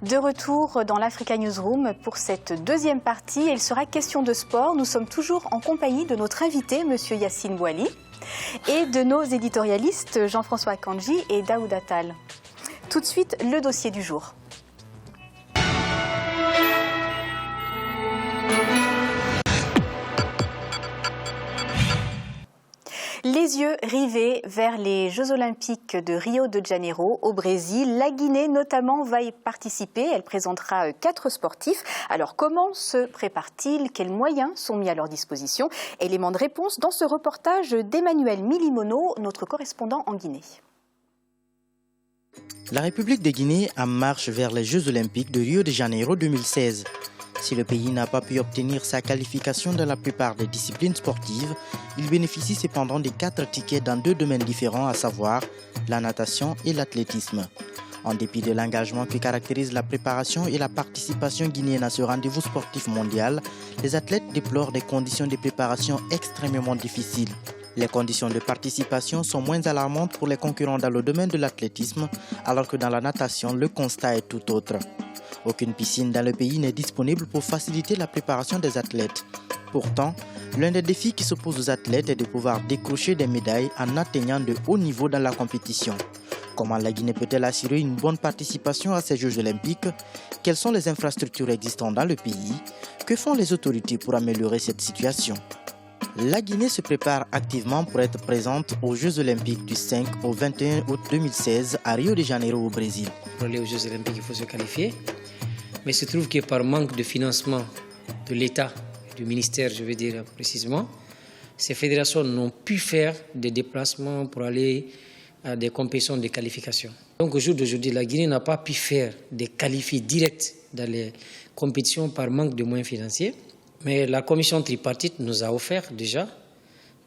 De retour dans l'Africa Newsroom pour cette deuxième partie. Il sera question de sport. Nous sommes toujours en compagnie de notre invité, Monsieur Yassine Bouali, et de nos éditorialistes Jean-François Kandji et Daoud Attal. Tout de suite, le dossier du jour. Les yeux rivés vers les Jeux Olympiques de Rio de Janeiro au Brésil. La Guinée notamment va y participer. Elle présentera 4 sportifs. Alors comment se préparent-ils? Quels moyens sont mis à leur disposition? Élément de réponse dans ce reportage d'Emmanuel Milimono, notre correspondant en Guinée. La République de Guinée en marche vers les Jeux Olympiques de Rio de Janeiro 2016. Si le pays n'a pas pu obtenir sa qualification dans la plupart des disciplines sportives, il bénéficie cependant des 4 tickets dans 2 domaines différents, à savoir la natation et l'athlétisme. En dépit de l'engagement qui caractérise la préparation et la participation guinéenne à ce rendez-vous sportif mondial, les athlètes déplorent des conditions de préparation extrêmement difficiles. Les conditions de participation sont moins alarmantes pour les concurrents dans le domaine de l'athlétisme, alors que dans la natation, le constat est tout autre. Aucune piscine dans le pays n'est disponible pour faciliter la préparation des athlètes. Pourtant, l'un des défis qui s'oppose aux athlètes est de pouvoir décrocher des médailles en atteignant de hauts niveaux dans la compétition. Comment la Guinée peut-elle assurer une bonne participation à ces Jeux Olympiques? Quelles sont les infrastructures existantes dans le pays? Que font les autorités pour améliorer cette situation? La Guinée se prépare activement pour être présente aux Jeux Olympiques du 5 au 21 août 2016 à Rio de Janeiro au Brésil. Pour aller aux Jeux Olympiques, il faut se qualifier. Mais il se trouve que par manque de financement de l'État, du ministère, je veux dire précisément, ces fédérations n'ont pu faire des déplacements pour aller à des compétitions de qualification. Donc au jour d'aujourd'hui, la Guinée n'a pas pu faire des qualifiés directs dans les compétitions par manque de moyens financiers. Mais la commission tripartite nous a offert déjà,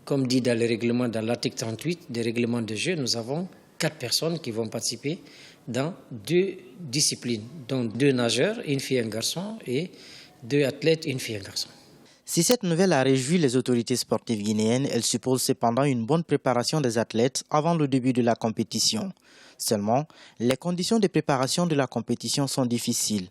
comme dit dans le règlement, dans l'article 38 des règlements de jeu, nous avons 4 personnes qui vont participer dans 2 disciplines, dont 2 nageurs, une fille et un garçon, et 2 athlètes, une fille et un garçon. Si cette nouvelle a réjoui les autorités sportives guinéennes, elle suppose cependant une bonne préparation des athlètes avant le début de la compétition. Seulement, les conditions de préparation de la compétition sont difficiles.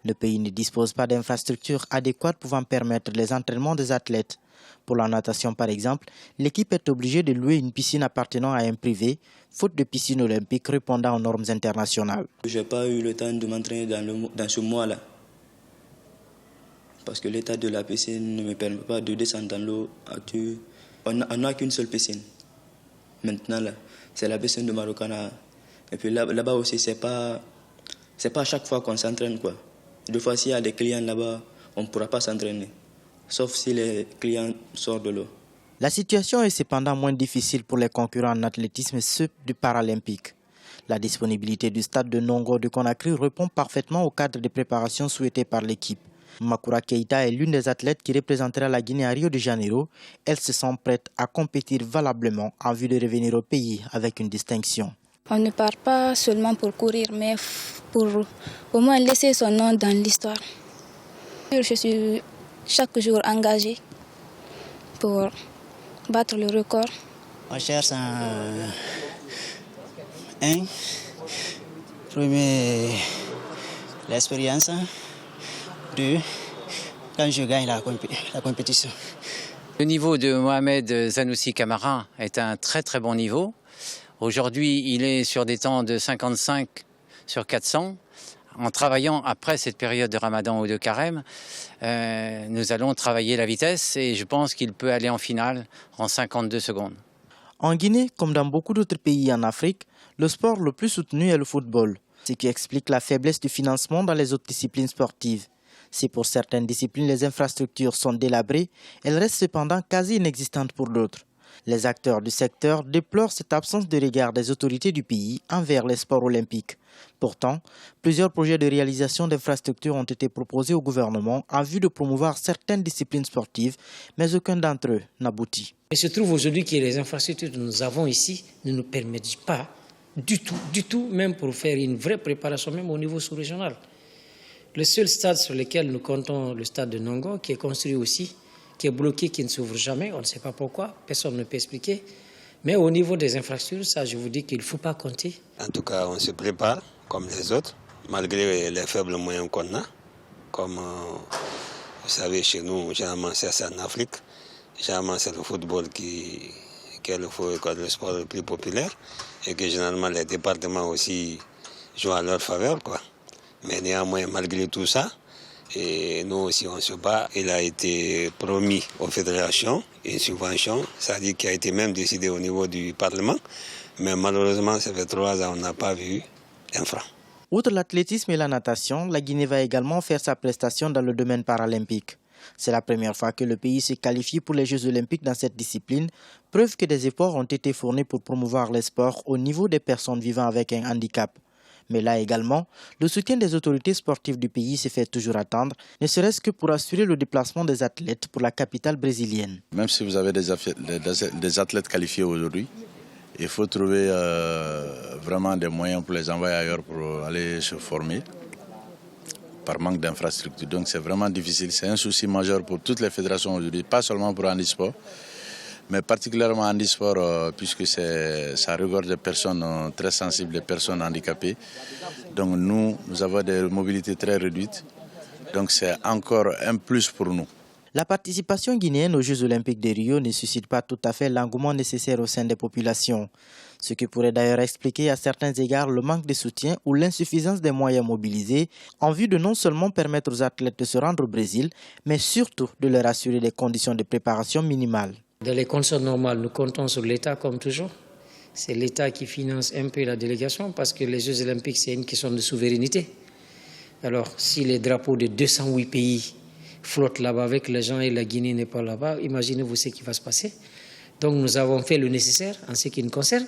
Le pays ne dispose pas d'infrastructures adéquates pouvant permettre les entraînements des athlètes. Pour la natation par exemple, l'équipe est obligée de louer une piscine appartenant à un privé, faute de piscine olympique répondant aux normes internationales. Je n'ai pas eu le temps de m'entraîner dans ce mois-là. Parce que l'état de la piscine ne me permet pas de descendre dans l'eau actuelle. On n'a qu'une seule piscine. Maintenant, là, c'est la piscine de Maracana. Et puis là-bas aussi, c'est pas à chaque fois qu'on s'entraîne, quoi. Des fois, s'il y a des clients là-bas, on ne pourra pas s'entraîner. Sauf si les clients sortent de l'eau. La situation est cependant moins difficile pour les concurrents en athlétisme et ceux du paralympique. La disponibilité du stade de Nongo de Conakry répond parfaitement au cadre de préparation souhaité par l'équipe. Makura Keïta est l'une des athlètes qui représentera la Guinée à Rio de Janeiro. Elle se sent prête à compétir valablement en vue de revenir au pays avec une distinction. On ne part pas seulement pour courir, mais pour au moins laisser son nom dans l'histoire. Je suis chaque jour engagée pour battre le record. On cherche premier, l'expérience. 2, quand je gagne la compétition. Le niveau de Mohamed Zanoussi Camara est un très très bon niveau. Aujourd'hui, il est sur des temps de 55 sur 400. En travaillant après cette période de Ramadan ou de Carême, nous allons travailler la vitesse et je pense qu'il peut aller en finale en 52 secondes. En Guinée, comme dans beaucoup d'autres pays en Afrique, le sport le plus soutenu est le football, ce qui explique la faiblesse du financement dans les autres disciplines sportives. Si pour certaines disciplines les infrastructures sont délabrées, elles restent cependant quasi inexistantes pour d'autres. Les acteurs du secteur déplorent cette absence de regard des autorités du pays envers les sports olympiques. Pourtant, plusieurs projets de réalisation d'infrastructures ont été proposés au gouvernement en vue de promouvoir certaines disciplines sportives, mais aucun d'entre eux n'aboutit. Il se trouve aujourd'hui que les infrastructures que nous avons ici ne nous permettent pas du tout, même pour faire une vraie préparation, même au niveau sous-régional. Le seul stade sur lequel nous comptons, le stade de Nongo, qui est construit aussi, qui est bloqué, qui ne s'ouvre jamais, on ne sait pas pourquoi, personne ne peut expliquer. Mais au niveau des infrastructures, ça je vous dis qu'il ne faut pas compter. En tout cas, on se prépare comme les autres, malgré les faibles moyens qu'on a. Comme vous savez, chez nous, généralement c'est en Afrique. Généralement c'est le football qui est le sport le plus populaire et que généralement les départements aussi jouent à leur faveur, quoi. Mais néanmoins, malgré tout ça, et nous aussi on se bat. Il a été promis aux fédérations une subvention, c'est-à-dire qui a été même décidée au niveau du Parlement. Mais malheureusement, ça fait 3 ans, on n'a pas vu un franc. Outre l'athlétisme et la natation, la Guinée va également faire sa prestation dans le domaine paralympique. C'est la première fois que le pays se qualifie pour les Jeux olympiques dans cette discipline, preuve que des efforts ont été fournis pour promouvoir les sports au niveau des personnes vivant avec un handicap. Mais là également, le soutien des autorités sportives du pays se fait toujours attendre, ne serait-ce que pour assurer le déplacement des athlètes pour la capitale brésilienne. Même si vous avez des athlètes qualifiés aujourd'hui, il faut trouver vraiment des moyens pour les envoyer ailleurs pour aller se former par manque d'infrastructures. Donc c'est vraiment difficile, c'est un souci majeur pour toutes les fédérations aujourd'hui, pas seulement pour handisport, mais particulièrement handisport puisque ça regorge des personnes très sensibles, des personnes handicapées. Donc nous avons des mobilités très réduites, donc c'est encore un plus pour nous. La participation guinéenne aux Jeux olympiques de Rio ne suscite pas tout à fait l'engouement nécessaire au sein des populations, ce qui pourrait d'ailleurs expliquer à certains égards le manque de soutien ou l'insuffisance des moyens mobilisés en vue de non seulement permettre aux athlètes de se rendre au Brésil, mais surtout de leur assurer des conditions de préparation minimales. Dans les conditions normales, nous comptons sur l'État comme toujours. C'est l'État qui finance un peu la délégation parce que les Jeux olympiques, c'est une question de souveraineté. Alors, si les drapeaux de 208 pays flottent là-bas avec les gens et la Guinée n'est pas là-bas, imaginez-vous ce qui va se passer. Donc nous avons fait le nécessaire en ce qui nous concerne.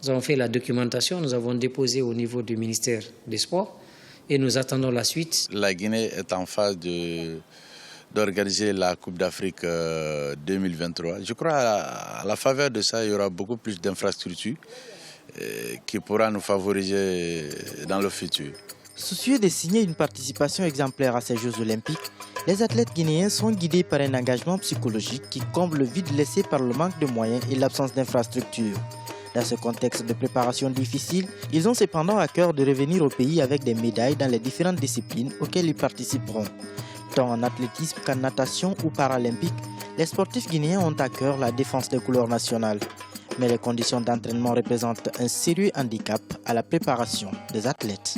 Nous avons fait la documentation, nous avons déposé au niveau du ministère des Sports et nous attendons la suite. La Guinée est en phase d'organiser la Coupe d'Afrique 2023. Je crois à la faveur de ça, il y aura beaucoup plus d'infrastructures qui pourra nous favoriser dans le futur. Soucieux de signer une participation exemplaire à ces Jeux olympiques, les athlètes guinéens sont guidés par un engagement psychologique qui comble le vide laissé par le manque de moyens et l'absence d'infrastructures. Dans ce contexte de préparation difficile, ils ont cependant à cœur de revenir au pays avec des médailles dans les différentes disciplines auxquelles ils participeront. Tant en athlétisme qu'en natation ou paralympique, les sportifs guinéens ont à cœur la défense des couleurs nationales. Mais les conditions d'entraînement représentent un sérieux handicap à la préparation des athlètes.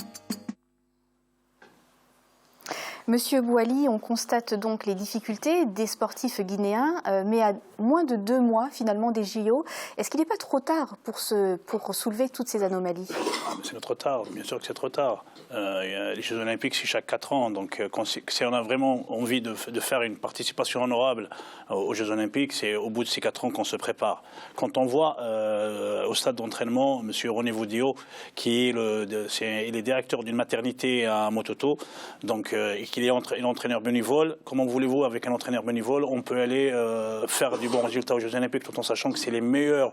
Monsieur Bouali, on constate donc les difficultés des sportifs guinéens, mais à moins de 2 mois finalement des JO. Est-ce qu'il n'est pas trop tard pour soulever toutes ces anomalies? C'est trop tard, bien sûr que c'est trop tard. Les Jeux Olympiques, c'est chaque 4 ans. Donc si on a vraiment envie de faire une participation honorable aux Jeux Olympiques, c'est au bout de ces 4 ans qu'on se prépare. Quand on voit au stade d'entraînement, M. René Vaudio, qui il est directeur d'une maternité à Mototo, donc il est entraîneur bénévole. Comment voulez-vous, avec un entraîneur bénévole, on peut aller faire du bon résultat aux Jeux Olympiques tout en sachant que c'est les meilleurs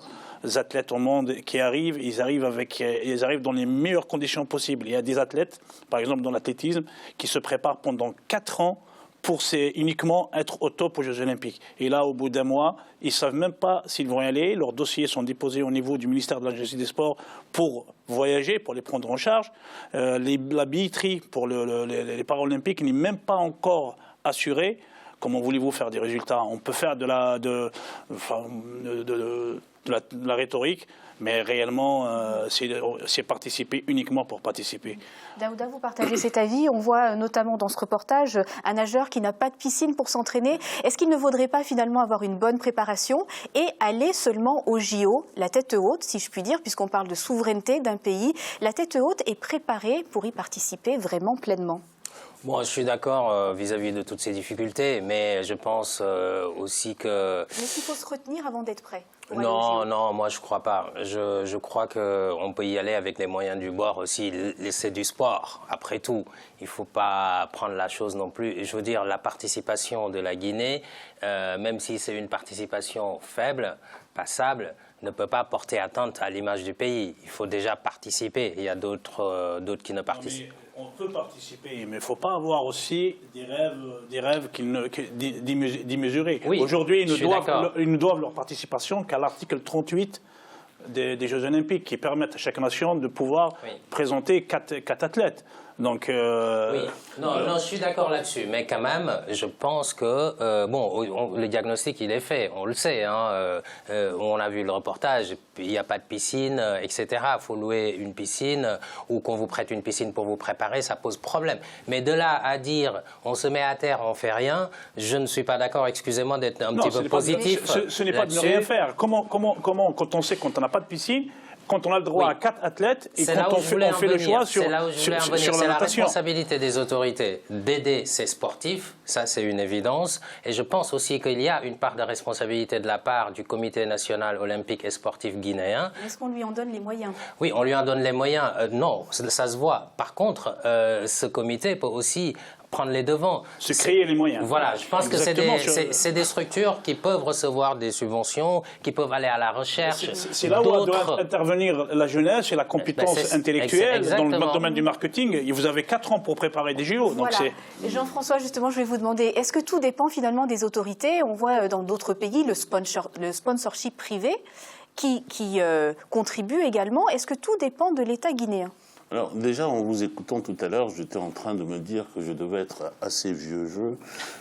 athlètes au monde qui arrivent. Ils arrivent dans les meilleures conditions possibles. Il y a des athlètes, par exemple dans l'athlétisme, qui se préparent pendant 4 ans pour uniquement être au top aux Jeux Olympiques. Et là, au bout d'1 mois, ils ne savent même pas s'ils vont y aller. Leurs dossiers sont déposés au niveau du ministère de la Jeunesse et des Sports pour voyager, pour les prendre en charge. La billetterie pour les Paralympiques n'est même pas encore assurée. Comment voulez-vous faire des résultats? On peut faire de la rhétorique, mais réellement, c'est participer uniquement pour participer. Daouda, vous partagez cet avis. On voit notamment dans ce reportage un nageur qui n'a pas de piscine pour s'entraîner. Est-ce qu'il ne vaudrait pas finalement avoir une bonne préparation et aller seulement au JO, la tête haute, si je puis dire, puisqu'on parle de souveraineté d'un pays, la tête haute est préparée pour y participer vraiment pleinement? Bon, je suis d'accord vis-à-vis de toutes ces difficultés, mais je pense aussi que... Mais est-ce qu'il faut se retenir avant d'être prêt? Non, moi je crois pas. Je crois qu'on peut y aller avec les moyens du bord aussi. C'est du sport, après tout. Il ne faut pas prendre la chose non plus. Je veux dire, la participation de la Guinée, même si c'est une participation faible, passable, ne peut pas porter atteinte à l'image du pays. Il faut déjà participer. Il y a d'autres qui ne participent pas. On peut participer, mais il ne faut pas avoir aussi des rêves démesurés. Oui, aujourd'hui, ils ne doivent leur participation qu'à l'article 38 des Jeux Olympiques, qui permettent à chaque nation de pouvoir présenter 4 athlètes. Donc, oui, non, je suis d'accord là-dessus, mais quand même, je pense que, le diagnostic, il est fait, on le sait, hein, on a vu le reportage, il n'y a pas de piscine, etc. Il faut louer une piscine, ou qu'on vous prête une piscine pour vous préparer, ça pose problème. Mais de là à dire, on se met à terre, on fait rien, je ne suis pas d'accord, excusez-moi d'être un petit peu positif. Ce n'est pas de ne rien faire. Comment, quand on sait qu'on n'a pas de piscine, quand on a le droit à 4 athlètes et quand on fait le choix sur la natation. C'est la responsabilité des autorités d'aider ces sportifs, ça c'est une évidence. Et je pense aussi qu'il y a une part de responsabilité de la part du Comité national olympique et sportif guinéen. Est-ce qu'on lui en donne les moyens? Oui, on lui en donne les moyens. Non, ça se voit. Par contre, ce comité peut aussi prendre les devants. Se créer les moyens. Voilà, je pense que c'est des structures qui peuvent recevoir des subventions, qui peuvent aller à la recherche. C'est là où doit intervenir la jeunesse et la compétence intellectuelle dans le domaine du marketing. Et vous avez 4 ans pour préparer des JO. Voilà. Jean-François, justement, je vais vous demander, est-ce que tout dépend finalement des autorités? On voit dans d'autres pays le sponsorship privé qui contribue également. Est-ce que tout dépend de l'État guinéen? Alors déjà, en vous écoutant tout à l'heure, j'étais en train de me dire que je devais être assez vieux jeu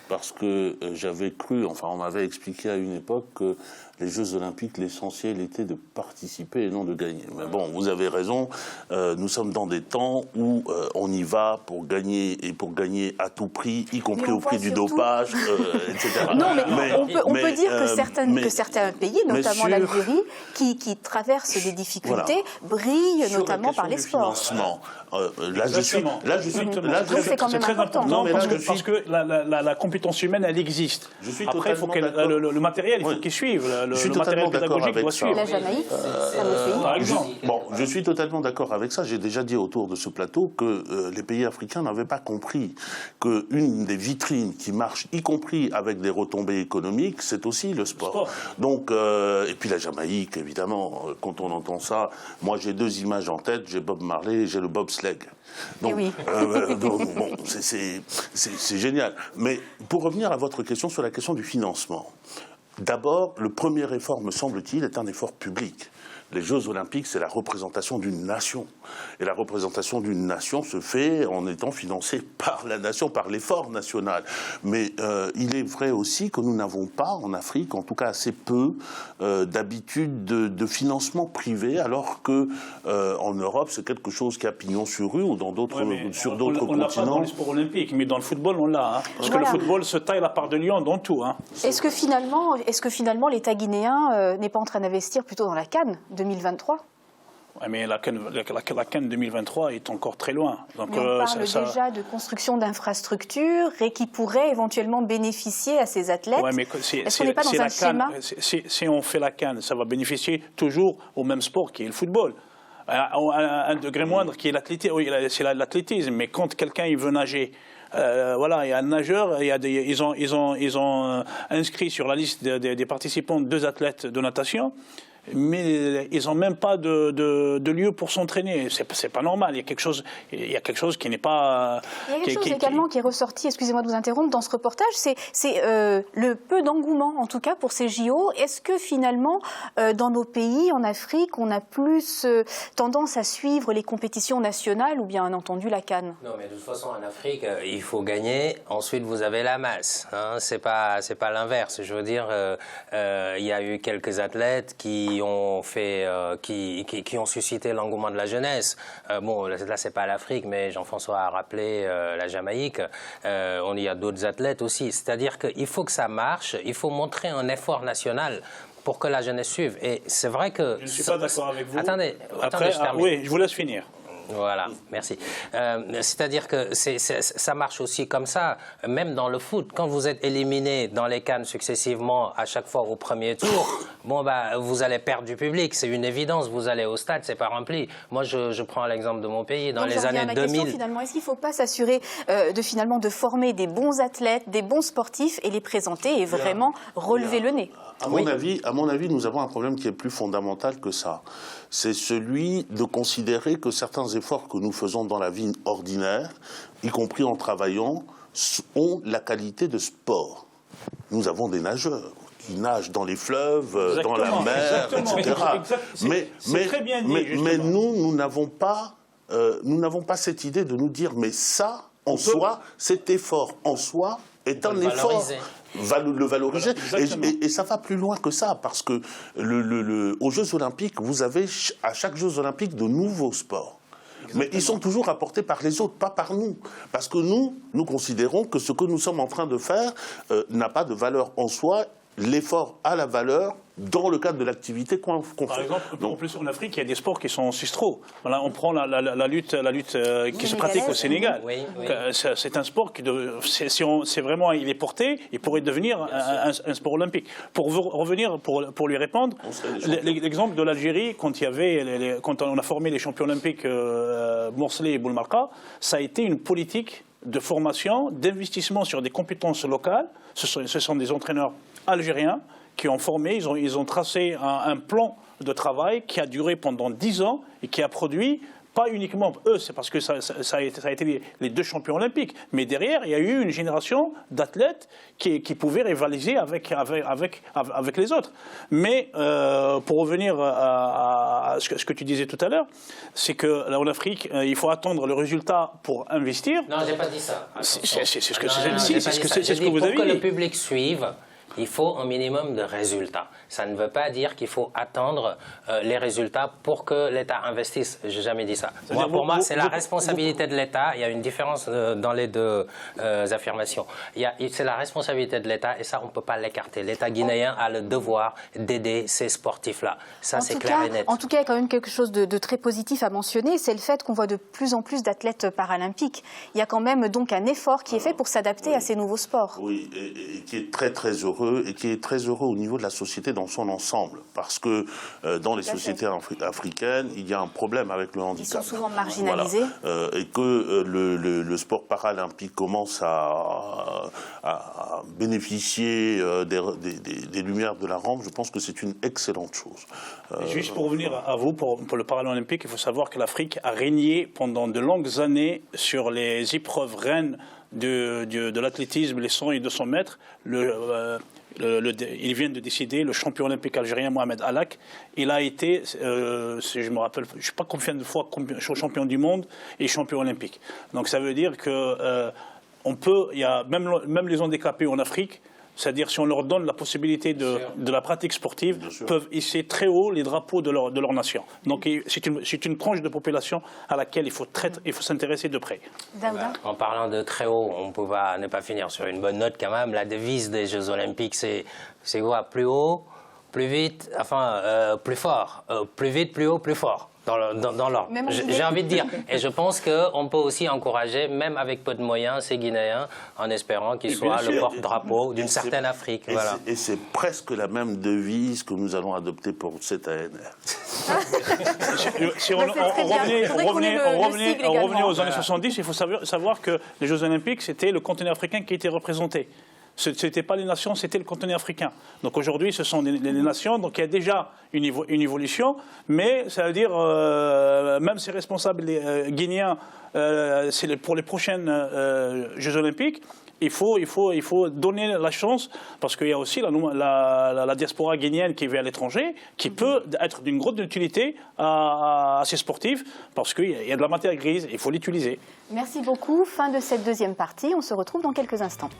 parce que j'avais cru, enfin on m'avait expliqué à une époque que les Jeux Olympiques, l'essentiel était de participer et non de gagner. Mais bon, vous avez raison, nous sommes dans des temps où on y va pour gagner et pour gagner à tout prix, y compris au prix du dopage, etc. Non, mais on peut dire que certains pays, notamment l'Algérie, qui traversent des difficultés, brillent notamment par les sports. Là, c'est quand même important. Non, parce que la compétence humaine, elle existe. Après, il faut que le matériel, il faut qu'il suive. Je suis totalement d'accord avec ça. La Jamaïque, c'est un autre pays. Par exemple. Bon, je suis totalement d'accord avec ça. J'ai déjà dit autour de ce plateau que les pays africains n'avaient pas compris qu'une des vitrines qui marche, y compris avec des retombées économiques, c'est aussi le sport. Donc, et puis la Jamaïque, évidemment, quand on entend ça, moi j'ai 2 images en tête, j'ai Bob Marley et j'ai le bobsleigh. Donc, bon, c'est génial. Mais pour revenir à votre question sur la question du financement, d'abord, le premier effort, me semble-t-il, est un effort public. Les Jeux Olympiques, c'est la représentation d'une nation. Et la représentation d'une nation se fait en étant financée par la nation, par l'effort national. Mais il est vrai aussi que nous n'avons pas en Afrique, en tout cas assez peu, d'habitude de financement privé, alors que en Europe, c'est quelque chose qui a pignon sur rue ou sur d'autres continents. On l'a pas dans les sports olympiques, mais dans le football, on l'a. Hein, parce que le football se taille la part de lion dans tout. Hein. Est-ce que finalement l'État guinéen n'est pas en train d'investir plutôt dans la CAN 2023? Oui, mais la CAN 2023 est encore très loin. Donc, mais on parle déjà de construction d'infrastructures et qui pourraient éventuellement bénéficier à ces athlètes. Ouais, mais est-ce qu'on n'est pas dans un schéma? Si on fait la CAN, ça va bénéficier toujours au même sport qui est le football. À un degré moindre qui est l'athlétisme. Oui, c'est l'athlétisme. Mais quand quelqu'un il veut nager, voilà, il y a un nageur, ils ont inscrit sur la liste des participants 2 athlètes de natation. Mais ils n'ont même pas de lieu pour s'entraîner. C'est pas normal. Il y a quelque chose qui n'est pas. Il y a quelque chose également qui est ressorti. Excusez-moi de vous interrompre dans ce reportage. C'est le peu d'engouement, en tout cas pour ces JO. Est-ce que finalement, dans nos pays, en Afrique, on a plus tendance à suivre les compétitions nationales ou bien entendu la CAN? Non, mais de toute façon, en Afrique, il faut gagner. Ensuite, vous avez la masse. Hein. C'est pas l'inverse. Je veux dire, il y a eu quelques athlètes qui ont suscité l'engouement de la jeunesse. Bon, là, c'est pas l'Afrique, mais Jean-François a rappelé la Jamaïque. Il y a d'autres athlètes aussi. C'est-à-dire qu'il faut que ça marche, il faut montrer un effort national pour que la jeunesse suive. Et c'est vrai que... Je ne suis pas d'accord avec vous. Attendez, je termine. Oui, je vous laisse finir. Voilà, merci. C'est-à-dire que ça marche aussi comme ça, même dans le foot. Quand vous êtes éliminé dans les CAN successivement, à chaque fois au premier tour, vous allez perdre du public, c'est une évidence. Vous allez au stade, c'est pas rempli. Moi, je prends l'exemple de mon pays. Dans les années 2000... Finalement, est-ce qu'il ne faut pas s'assurer de former des bons athlètes, des bons sportifs et les présenter et vraiment relever le nez? À mon avis, nous avons un problème qui est plus fondamental que ça. C'est celui de considérer que certains efforts que nous faisons dans la vie ordinaire, y compris en travaillant, ont la qualité de sport. Nous avons des nageurs qui nagent dans les fleuves, dans la mer, etc. Mais nous n'avons pas nous n'avons pas cette idée de nous dire, mais ça, en soi, cet effort en soi est un effort. Le valoriser. Et ça va plus loin que ça, parce que aux Jeux Olympiques, vous avez à chaque Jeux Olympiques de nouveaux sports. Mais ils sont toujours apportés par les autres, pas par nous. Parce que nous considérons que ce que nous sommes en train de faire n'a pas de valeur en soi. L'effort a la valeur dans le cadre de l'activité qu'on fait. Par exemple, en plus en Afrique, il y a des sports qui sont ancestraux. Voilà, on prend la lutte qui se pratique au Sénégal. Oui. C'est un sport qui, c'est vraiment, il est porté, il pourrait devenir un sport olympique. Pour revenir, pour lui répondre, l'exemple de l'Algérie, quand on a formé les champions olympiques Morcelé et Boulmarka, ça a été une politique de formation, d'investissement sur des compétences locales. Ce sont des entraîneurs algériens qui ont formé, ils ont tracé un plan de travail qui a duré pendant 10 ans et qui a produit, pas uniquement eux, c'est parce que ça a été les 2 champions olympiques, mais derrière, il y a eu une génération d'athlètes qui pouvaient rivaliser avec les autres. Mais pour revenir à ce que tu disais tout à l'heure, c'est que là, en Afrique, il faut attendre le résultat pour investir. Non, j'ai pas dit ça. C'est ce que vous avez dit. Pour que le public suive, il faut un minimum de résultats. Ça ne veut pas dire qu'il faut attendre les résultats pour que l'État investisse. Je n'ai jamais dit ça. Pour moi, c'est la responsabilité de l'État. Il y a une différence dans les deux affirmations. C'est la responsabilité de l'État et ça, on ne peut pas l'écarter. L'État guinéen a le devoir d'aider ces sportifs-là. Ça, c'est clair et net. En tout cas, il y a quand même quelque chose de très positif à mentionner. C'est le fait qu'on voit de plus en plus d'athlètes paralympiques. Il y a quand même donc un effort qui est fait pour s'adapter à ces nouveaux sports. Oui, et qui est très, très heureux. Et qui est très heureux au niveau de la société dans son ensemble. Parce que dans les sociétés africaines, il y a un problème avec le handicap. Ils sont souvent marginalisés. Voilà. Et que le sport paralympique commence à bénéficier des lumières de la rampe, je pense que c'est une excellente chose. Juste pour revenir à vous, pour le paralympique, il faut savoir que l'Afrique a régné pendant de longues années sur les épreuves reines de l'athlétisme, les 100 et 200 mètres. Il vient de décider, le champion olympique algérien Mohamed Alak, il a été, si je me rappelle, je ne sais pas combien de fois champion du monde et champion olympique. Donc ça veut dire que il y a même les handicapés en Afrique, c'est-à-dire si on leur donne la possibilité de la pratique sportive, peuvent hisser très haut les drapeaux de leur nation. Donc c'est une tranche de population à laquelle il faut s'intéresser de près. En parlant de très haut, on ne peut pas ne pas finir sur une bonne note quand même. La devise des Jeux Olympiques, c'est quoi? Plus haut, plus vite, enfin plus fort. Plus vite, plus haut, plus fort. Dans l'ordre. J'ai envie de dire. Et je pense qu'on peut aussi encourager, même avec peu de moyens, ces Guinéens, en espérant qu'ils soient le porte-drapeau d'une certaine Afrique. Voilà. Et c'est presque la même devise que nous allons adopter pour cette ANR. Si on revenait aux années 70, il faut savoir que les Jeux Olympiques, c'était le continent africain qui était représenté. Ce n'était pas les nations, c'était le continent africain. Donc aujourd'hui, ce sont les nations, donc il y a déjà une évolution, mais ça veut dire, même ces responsables guinéens, pour les prochaines Jeux Olympiques, il faut donner la chance, parce qu'il y a aussi la diaspora guinéenne qui vit à l'étranger, qui peut être d'une grande utilité à ces sportifs, parce qu'il y a de la matière grise, il faut l'utiliser. Merci beaucoup. Fin de cette deuxième partie. On se retrouve dans quelques instants.